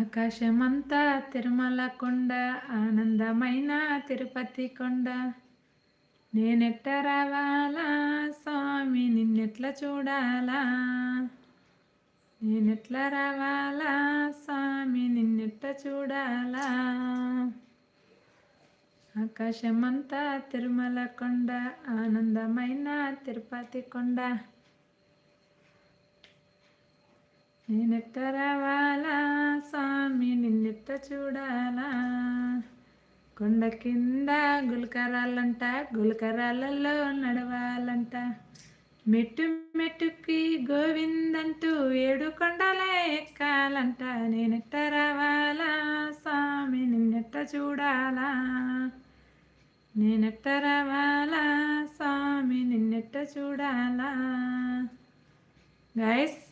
ఆకాశమంతా తిరుమల కొండ, ఆనందమైన తిరుపతి కొండ. నేనెట్ట రావాలా స్వామి నిన్నెట్ల చూడాలా? నేనెట్ల రావాలా స్వామి నిన్నెట్ట చూడాలా? ఆకాశమంతా తిరుమల కొండ, ఆనందమైన తిరుపతి కొండ. నేనెట్ట రావాలా స్వామి నిన్నెట్ట చూడాలా? కొండ కింద గులకరాళ్ళంట, గులకరాళ్ళల్లో నడవాలంట. మెట్టు మెట్టుకి గోవిందంటూ 7 కొండలే ఎక్కాలంట. నేనెట్ట రావాలా స్వామి నిన్నెట్ట చూడాలా? నేనెట్ట రావాలా స్వామి నిన్నెట్ట చూడాలా? గైస్